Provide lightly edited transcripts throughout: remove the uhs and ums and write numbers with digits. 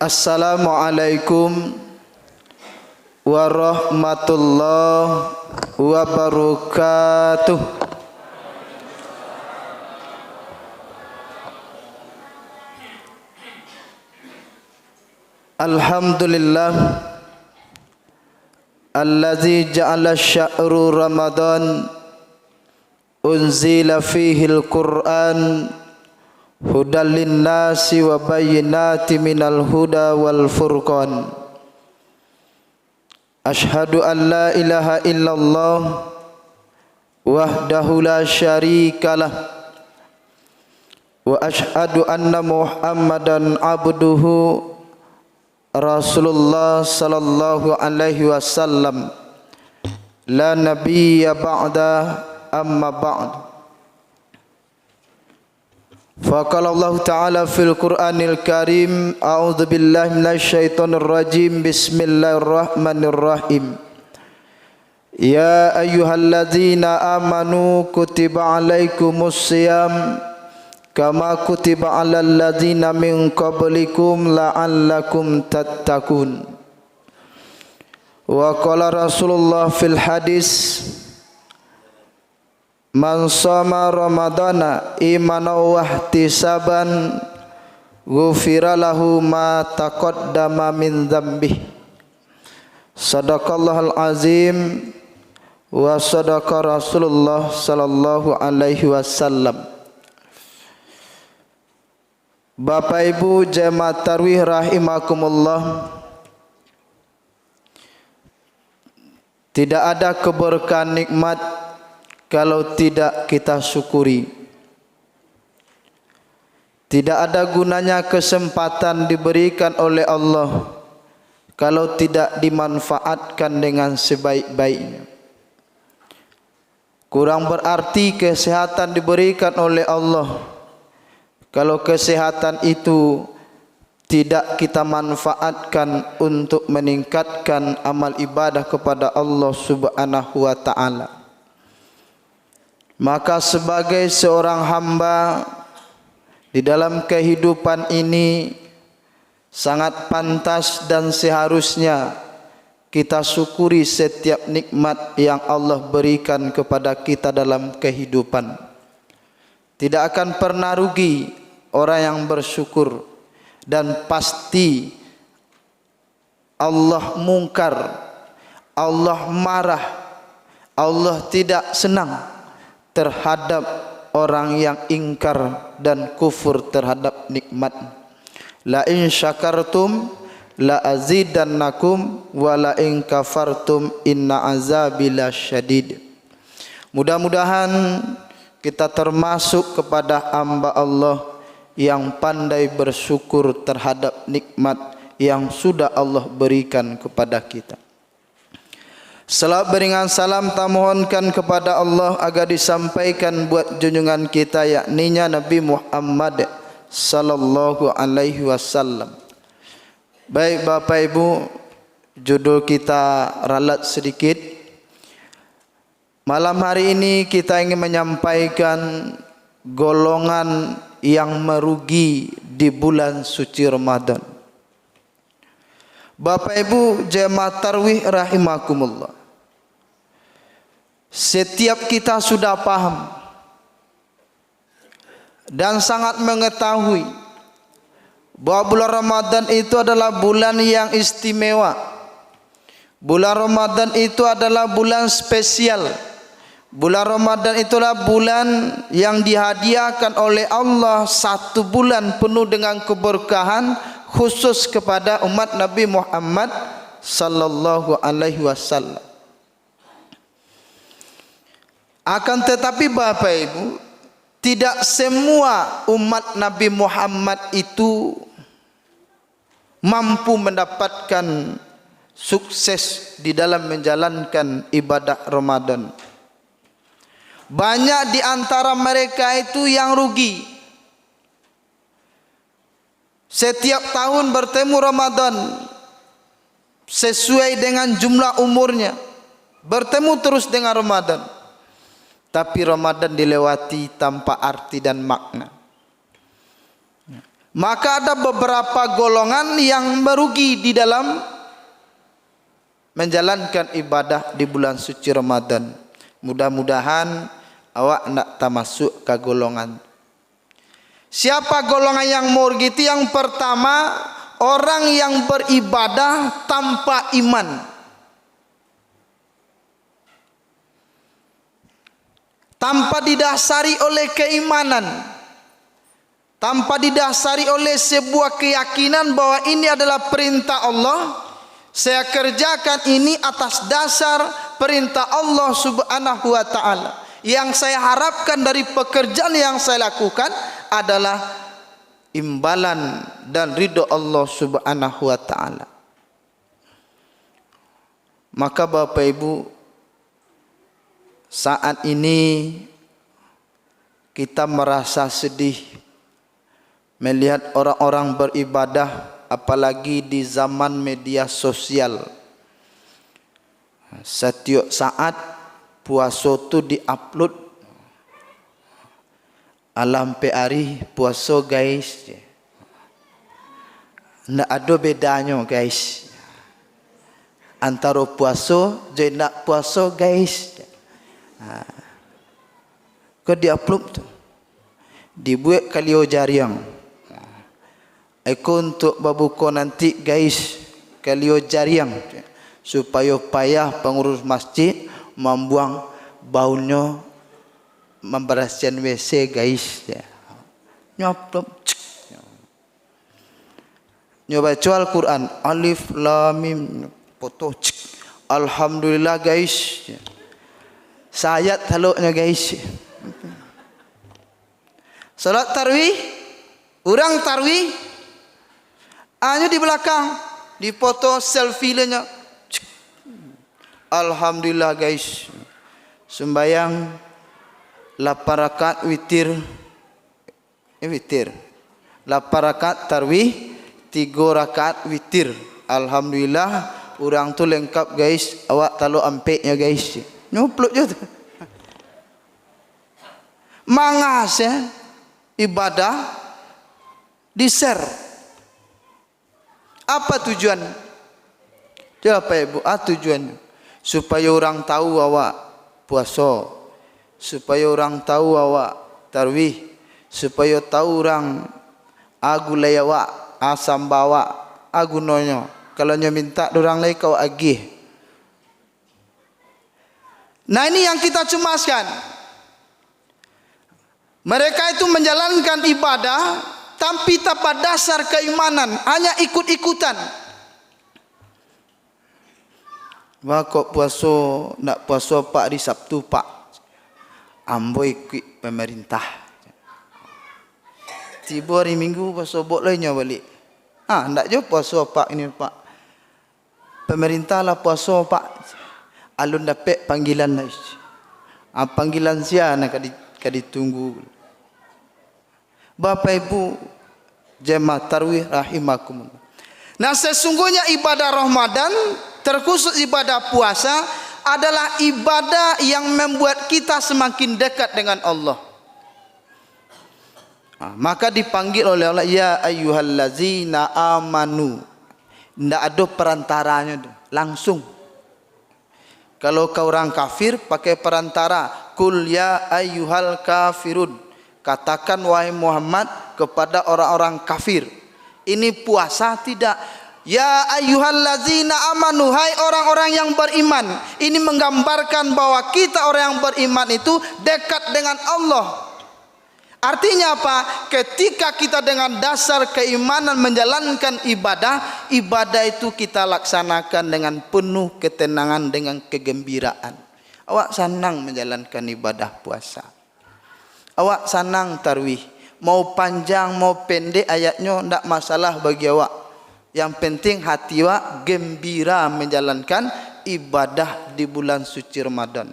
Assalamualaikum warahmatullahi wabarakatuh. Alhamdulillah allazi ja'ala syahru Ramadan unzila fihi al-Qur'an hudan linnasi wa bayyinati minal huda wal furqan. Ashhadu an la ilaha illallah wahdahu la syarikalah wa ashhadu anna Muhammadan abduhu Rasulullah sallallahu alaihi wasallam la nabiyya ba'da amma ba'd. Faqala Allah Ta'ala fil Qur'anil Karim, a'udzu billahi minasy syaithanir rajim, bismillahirrahmanirrahim. Ya ayyuhalladzina amanu kutiba alaikumus shiyam kama kutiba alal ladzina min qablikum la'allakum tattaqun. Wa qala Rasulullah fil hadis, man shoma ramadana imanan wa ihtisaban ghufira lahu ma taqaddama min dzambihi. Shadaqallahul azim wa shadaqa Rasulullah sallallahu alaihi wasallam. Bapak Ibu jemaah tarawih rahimakumullah, tidak ada keberkahan nikmat kalau tidak kita syukuri. Tidak ada gunanya kesempatan diberikan oleh Allah kalau tidak dimanfaatkan dengan sebaik-baiknya. Kurang berarti kesehatan diberikan oleh Allah kalau kesehatan itu tidak kita manfaatkan untuk meningkatkan amal ibadah kepada Allah Subhanahu wa ta'ala. Maka sebagai seorang hamba di dalam kehidupan ini sangat pantas dan seharusnya kita syukuri setiap nikmat yang Allah berikan kepada kita dalam kehidupan. Tidak akan pernah rugi orang yang bersyukur, dan pasti Allah mungkar, Allah marah, Allah tidak senang terhadap orang yang ingkar dan kufur terhadap nikmat. La in syakartum la azidannakum wa la in kafartum inna azabi lasyadid. Mudah-mudahan kita termasuk kepada hamba Allah yang pandai bersyukur terhadap nikmat yang sudah Allah berikan kepada kita. Salat beringan salam tamohonkan kepada Allah agar disampaikan buat junjungan kita, yakninya Nabi Muhammad sallallahu alaihi wasallam. Baik Bapak Ibu, judul kita ralat sedikit. Malam hari ini kita ingin menyampaikan golongan yang merugi di bulan suci Ramadan. Bapak Ibu jemaah tarawih rahimakumullah, setiap kita sudah paham dan sangat mengetahui bahwa bulan Ramadan itu adalah bulan yang istimewa. Bulan Ramadan itu adalah bulan spesial. Bulan Ramadan itulah bulan yang dihadiahkan oleh Allah, satu bulan penuh dengan keberkahan khusus kepada umat Nabi Muhammad sallallahu alaihi wasallam. Akan tetapi Bapak Ibu, tidak semua umat Nabi Muhammad itu mampu mendapatkan sukses di dalam menjalankan ibadah Ramadan. Banyak di antara mereka itu yang rugi. Setiap tahun bertemu Ramadan sesuai dengan jumlah umurnya. Bertemu terus dengan Ramadan. Tapi Ramadan dilewati tanpa arti dan makna. Maka ada beberapa golongan yang merugi di dalam menjalankan ibadah di bulan suci Ramadan. Mudah-mudahan awak nak termasuk ke golongan. Siapa golongan yang merugi itu? Yang pertama, orang yang beribadah tanpa iman. Tanpa didasari oleh keimanan, tanpa didasari oleh sebuah keyakinan bahwa ini adalah perintah Allah, saya kerjakan ini atas dasar perintah Allah Subhanahu wa taala. Yang saya harapkan dari pekerjaan yang saya lakukan adalah imbalan dan ridho Allah Subhanahu wa taala. Maka Bapak Ibu, saat ini kita merasa sedih melihat orang-orang beribadah, apalagi di zaman media sosial. Setiap saat puasa tu diupload, alam hari puasa guys. Ndak ada bedanya guys antara puasa dan nak puasa guys. Kau diupload tu, dibuat kalio jariang. Aku untuk babuko nanti guys kalio jariang supaya payah pengurus masjid membuang baunya, membersihkan WC guys. Nyop nyoba baca Al-Quran alif lam mim foto alhamdulillah guys. Sayat haluknya guys. Salat tarwih, orang tarwih hanya di belakang di foto selfie nya. Alhamdulillah guys. Sembayang 8 rakaat witir. Witir. 8 rakaat tarwih, 3 rakaat witir. Alhamdulillah, orang tu lengkap guys. Awak tahu ampeknya guys. Nyoplok je tu. Mangas ya, ibadah di share. Apa tujuan? Apa Ibu? Tujuannya supaya orang tahu awak puasa, supaya orang tahu awak tarwih, supaya tahu orang agu layawa asam bawa agu nonyo. Kalau nyo minta orang lain kau agih. Nah ini yang kita cemaskan. Mereka itu menjalankan ibadah tapi tanpa dasar keimanan, hanya ikut-ikutan. Wah kok puasa, nak puasa pak di Sabtu pak, ambo ikut pemerintah. Tiba hari Minggu puasa bok lainnya balik. Ndak je puasa pak ini pak. Pemerintah lah puasa pak. Alun dapat panggilan lah. Panggilan sia nak ditunggu. Bapak Ibu jemaah tarwih rahimakumullah. Nah sesungguhnya ibadah Ramadan, terkhusus ibadah puasa, adalah ibadah yang membuat kita semakin dekat dengan Allah. Maka dipanggil oleh Allah, ya ayyuhallazina amanu. Tidak ada perantaranya, langsung. Kalau kau orang kafir pakai perantara, kul ya ayyuhal kafirun. Katakan wahai Muhammad kepada orang-orang kafir. Ini puasa tidak. Ya ayyuhallazina amanu, hai orang-orang yang beriman. Ini menggambarkan bahwa kita orang yang beriman itu dekat dengan Allah. Artinya apa? Ketika kita dengan dasar keimanan menjalankan ibadah, ibadah itu kita laksanakan dengan penuh ketenangan, dengan kegembiraan. Awak senang menjalankan ibadah puasa. Awak senang tarwih. Mau panjang mau pendek ayatnya tidak masalah bagi awak. Yang penting hati awak gembira menjalankan ibadah di bulan suci Ramadan.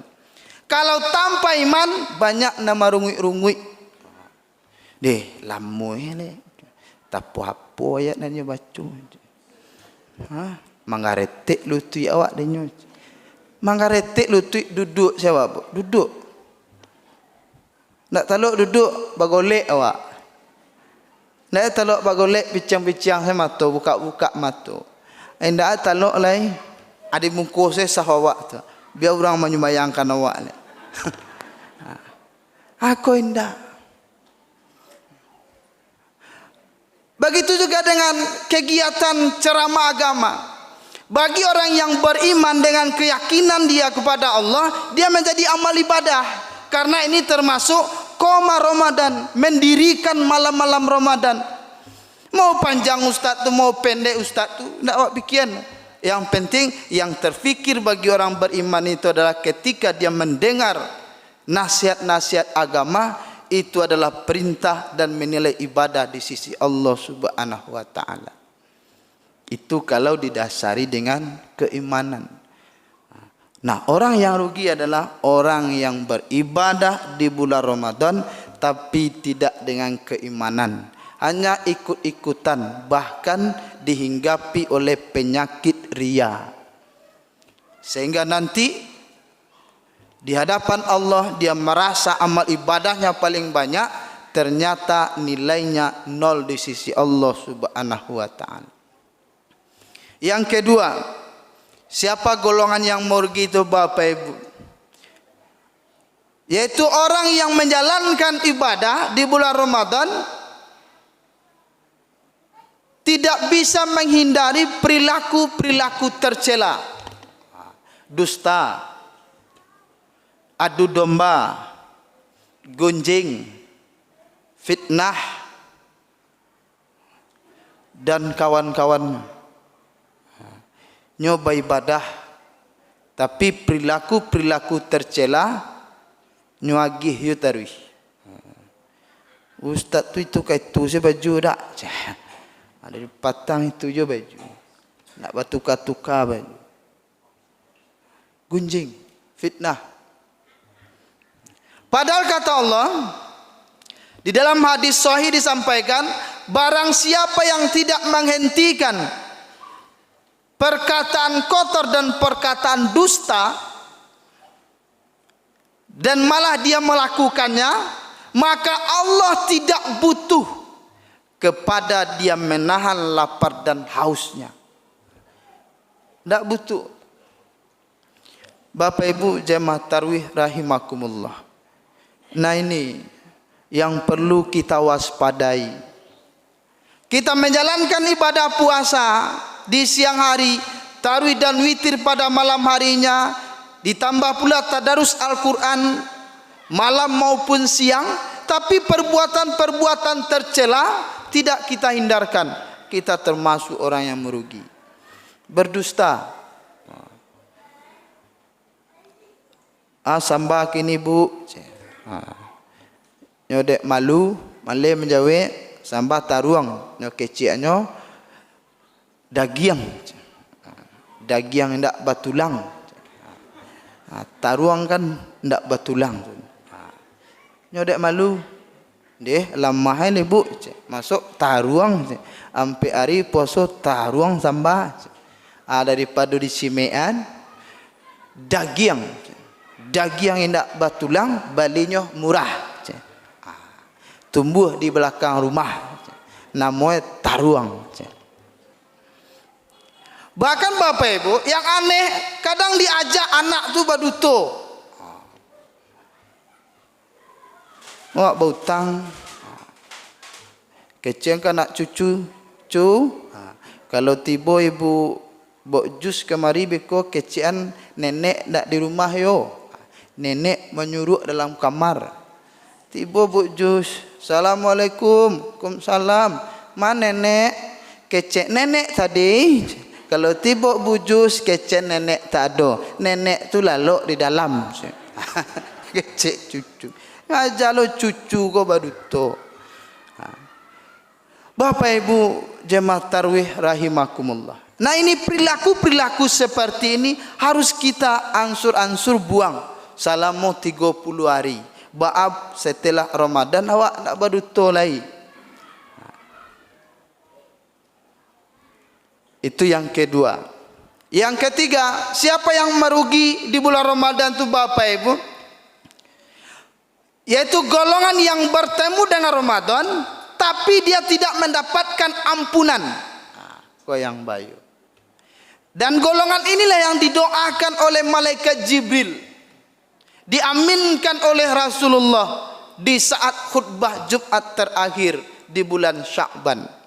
Kalau tanpa iman banyak nama rungui-rungui. Deh, lama ni. Tak apa apa ayat nanya baca. Manggaretik lutui awak denyo. Manggaretik lutui duduk siapa? Duduk. Nak taluk duduk bagolek awak. Nak taluk bagolek bincang-bincang saya mata, buka-buka mata. Ndak taluk lai ada muka saya sah awak tu. Biar orang menyembayangkan awak ni. Aku indah. Begitu juga dengan kegiatan ceramah agama. Bagi orang yang beriman dengan keyakinan dia kepada Allah, dia menjadi amal ibadah. Karena ini termasuk qoma Ramadan, mendirikan malam-malam Ramadan. Mau panjang ustaz tu, mau pendek ustaz tu, tidak awak pikiran. Yang penting, yang terfikir bagi orang beriman itu adalah ketika dia mendengar nasihat-nasihat agama, itu adalah perintah dan menilai ibadah di sisi Allah Subhanahu wa taala. Itu kalau didasari dengan keimanan. Nah, orang yang rugi adalah orang yang beribadah di bulan Ramadan tapi tidak dengan keimanan, hanya ikut-ikutan, bahkan dihinggapi oleh penyakit riya. Sehingga nanti di hadapan Allah dia merasa amal ibadahnya paling banyak, ternyata nilainya nol di sisi Allah Subhanahu wa taala. Yang kedua, siapa golongan yang merugi itu Bapak Ibu? Yaitu orang yang menjalankan ibadah di bulan Ramadan tidak bisa menghindari perilaku-perilaku tercela. Dusta, adu domba, gunjing, fitnah, dan kawan-kawannya. Nyoba ibadah tapi perilaku-perilaku tercela nyuagih yu tarwih. Ustaz tu itu kayak tu saya baju dak. Ada di patang itu je baju. Nak bertukar-tukar baju. Gunjing, fitnah. Padahal kata Allah di dalam hadis sahih disampaikan, barang siapa yang tidak menghentikan perkataan kotor dan perkataan dusta dan malah dia melakukannya, maka Allah tidak butuh kepada dia menahan lapar dan hausnya. Tidak butuh. Bapak Ibu jemaah tarawih rahimakumullah. Nah, ini yang perlu kita waspadai. Kita menjalankan ibadah puasa di siang hari, tarawih dan witir pada malam harinya, ditambah pula tadarus Al-Quran malam maupun siang, tapi perbuatan-perbuatan tercela tidak kita hindarkan. Kita termasuk orang yang merugi. Berdusta. Sambah kini bu, nyodek malu, malai menjawe, sambah taruang, nyokeciannya dagiang ndak batulang. Taruang kan ndak batulang. Nyodek malu deh lamah ni bu, masuk taruang sampai hari poso taruang sambah. Daripada di Cimean dagiang ndak batulang, balinya murah. Tumbuh di belakang rumah, namanya taruang. Bahkan Bapak Ibu, yang aneh kadang diajak anak tu baduto. Wak bautang. Kecil kan nak cucu. Kalau tiba ibu bok jus kemari beko kecian nenek tak di rumah yo. Nenek menyuruh dalam kamar. Tiba bok jus. Assalamualaikum. Waalaikumsalam. Mana nenek? Kecek nenek tadi. Kalau tiba bujus kecek nenek tak ada. Nenek tu lalu di dalam. Kecek cucu. Ngajalo cucu ko baduto. Bapak Ibu jemaah tarawih rahimakumullah. Nah, ini perilaku-perilaku seperti ini harus kita ansur-ansur buang selama 30 hari. Baab setelah Ramadan awak nak baduto lagi. Itu yang kedua. Yang ketiga, siapa yang merugi di bulan Ramadan itu Bapak Ibu? Yaitu golongan yang bertemu dengan Ramadan tapi dia tidak mendapatkan ampunan. Koyang bayu. Dan golongan inilah yang didoakan oleh malaikat Jibril, diaminkan oleh Rasulullah di saat khutbah Jumat terakhir di bulan Sya'ban.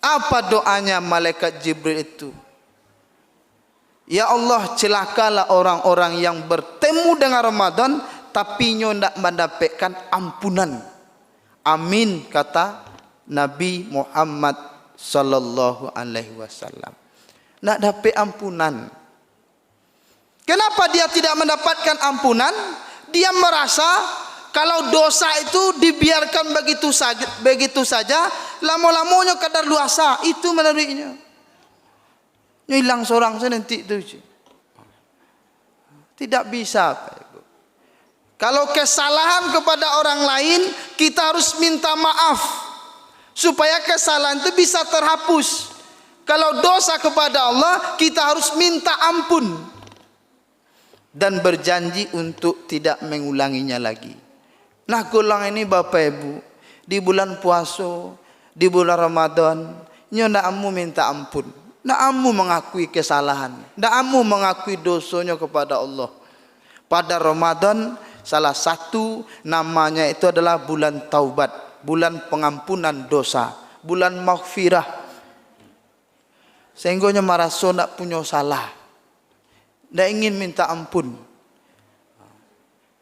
Apa doanya malaikat Jibril itu? Ya Allah, celakalah orang-orang yang bertemu dengan Ramadan tapi nyo tidak mendapatkan ampunan. Amin, kata Nabi Muhammad sallallahu alaihi wasallam. Nak dapat ampunan. Kenapa dia tidak mendapatkan ampunan? Dia merasa kalau dosa itu dibiarkan begitu saja, lama-lamanya kadar luasa itu menurutnya. Hilang seorang nanti itu. Tidak bisa, Pak Ibu. Kalau kesalahan kepada orang lain, kita harus minta maaf supaya kesalahan itu bisa terhapus. Kalau dosa kepada Allah, kita harus minta ampun dan berjanji untuk tidak mengulanginya lagi. Nah, golongan ini Bapak Ibu, di bulan puasa, di bulan Ramadan, nyo ndak amu minta ampun, ndak amu mengakui kesalahan, ndak amu mengakui dosanya kepada Allah. Pada Ramadan, salah satu namanya itu adalah bulan taubat, bulan pengampunan dosa, bulan maghfirah. Sehingga merasa ndak punya salah, ndak ingin minta ampun.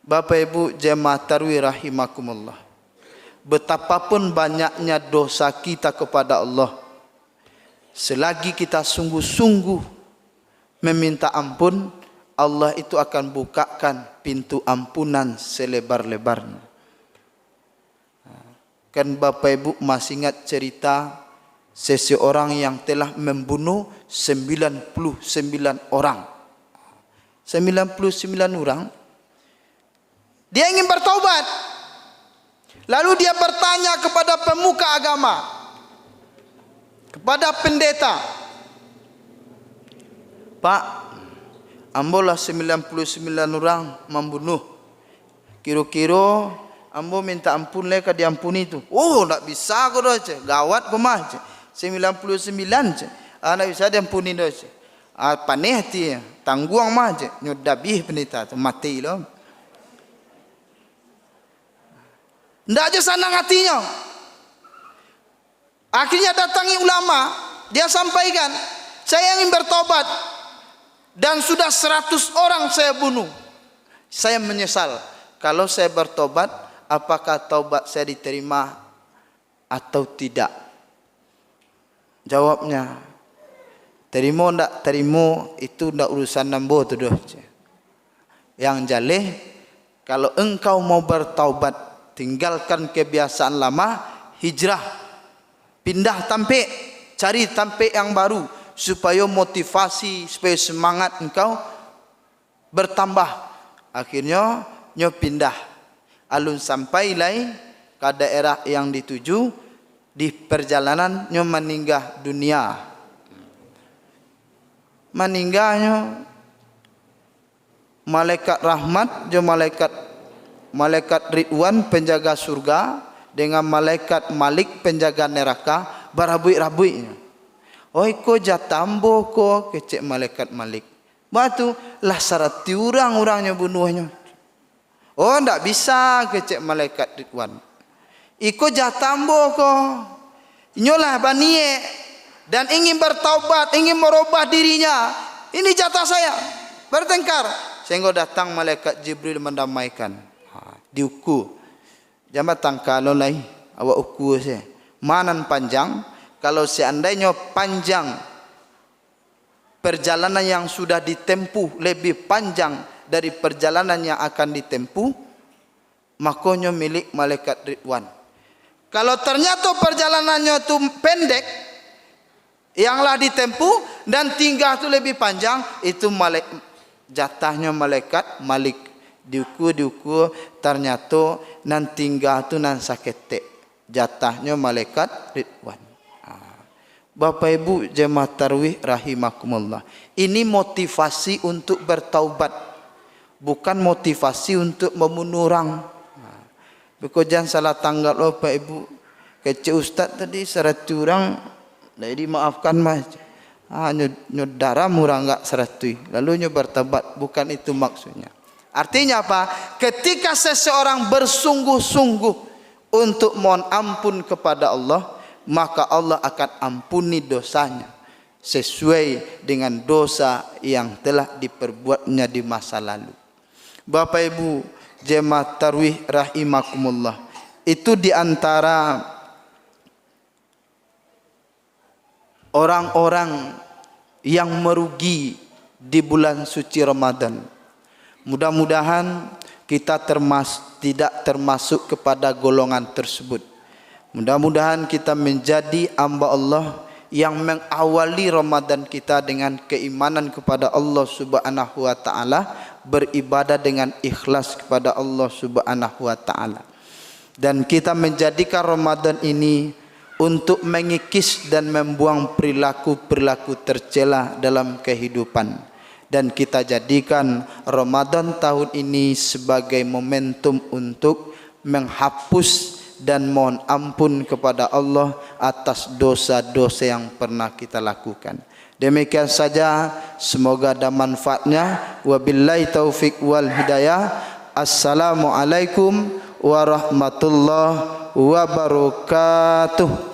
Bapak Ibu jemaah tarawih rahimakumullah, betapapun banyaknya dosa kita kepada Allah, selagi kita sungguh-sungguh meminta ampun, Allah itu akan bukakan pintu ampunan selebar-lebarnya. Kan Bapak Ibu masih ingat cerita seseorang yang telah membunuh 99 orang. 99 orang. Dia ingin bertaubat. Lalu dia bertanya kepada pemuka agama, kepada pendeta, Pak, ambolah 99 orang membunuh. Kira-kira ambo minta ampun leka diampuni itu. Oh, tak bisa kau doce. Gawat kau mah. 99 je. Tak bisa diampuni doce. Paneh ti tangguang mah je. Nyodabih pendeta tu mati loh. Tidak aja senang hatinya. Akhirnya datangi ulama, dia sampaikan, saya ingin bertobat dan sudah 100 orang saya bunuh. Saya menyesal. Kalau saya bertobat, apakah taubat saya diterima atau tidak? Jawabnya, terima tidak terima itu tidak urusan nambo tu doh. Yang jaleh, kalau engkau mau bertaubat, tinggalkan kebiasaan lama, hijrah, pindah tampik, cari tampik yang baru, supaya motivasi, supaya semangat engkau bertambah. Akhirnya nyo pindah, alun sampai lai ke daerah yang dituju. Di perjalanan nyo meninggal dunia. Meninggalnya malaikat rahmat jo malaikat Ridwan penjaga surga dengan malaikat Malik penjaga neraka barabui-rabui. Oi ko jatambo ko kecek malaikat Malik. Batu lah 100 orang-orangnya bunuhnya. Oh ndak bisa kecek malaikat Ridwan. Iko jatambo ko. Nyolah banie dan ingin bertaubat, ingin merubah dirinya. Ini jatah saya. Bertengkar. Sehingga datang malaikat Jibril mendamaikan. Diukur. Jangan tangkalo lai awak ukur saya. Manan panjang, kalau seandainya panjang perjalanan yang sudah ditempuh lebih panjang dari perjalanan yang akan ditempuh, makanya milik malaikat Ridwan. Kalau ternyata perjalanannya itu pendek yanglah ditempuh dan tinggal itu lebih panjang, itu jatahnya malaikat Malik. Diukur ternyata nan tinggal tu nan sakete, jatahnya malaikat Ridwan. Bapak Ibu jemaah tarawih rahimakumullah. Ini motivasi untuk bertaubat, bukan motivasi untuk membunuh orang. Because jangan salah tanggal Bapak Ibu. Kecil Ustaz tadi 100 orang, jadi maafkan mas. Nyodara murah enggak 100, lalu nyo bertaubat, bukan itu maksudnya. Artinya apa? Ketika seseorang bersungguh-sungguh untuk mohon ampun kepada Allah, maka Allah akan ampuni dosanya sesuai dengan dosa yang telah diperbuatnya di masa lalu. Bapak Ibu jemaah tarawih rahimakumullah, itu di antara orang-orang yang merugi di bulan suci Ramadan. Mudah-mudahan kita tidak termasuk kepada golongan tersebut. Mudah-mudahan kita menjadi hamba Allah yang mengawali Ramadan kita dengan keimanan kepada Allah Subhanahu wa taala, beribadah dengan ikhlas kepada Allah Subhanahu wa taala. Dan kita menjadikan Ramadan ini untuk mengikis dan membuang perilaku-perilaku tercela dalam kehidupan. Dan kita jadikan Ramadan tahun ini sebagai momentum untuk menghapus dan mohon ampun kepada Allah atas dosa-dosa yang pernah kita lakukan. Demikian saja, semoga ada manfaatnya. Wabillahi taufik wal hidayah. Assalamualaikum warahmatullahi wabarakatuh.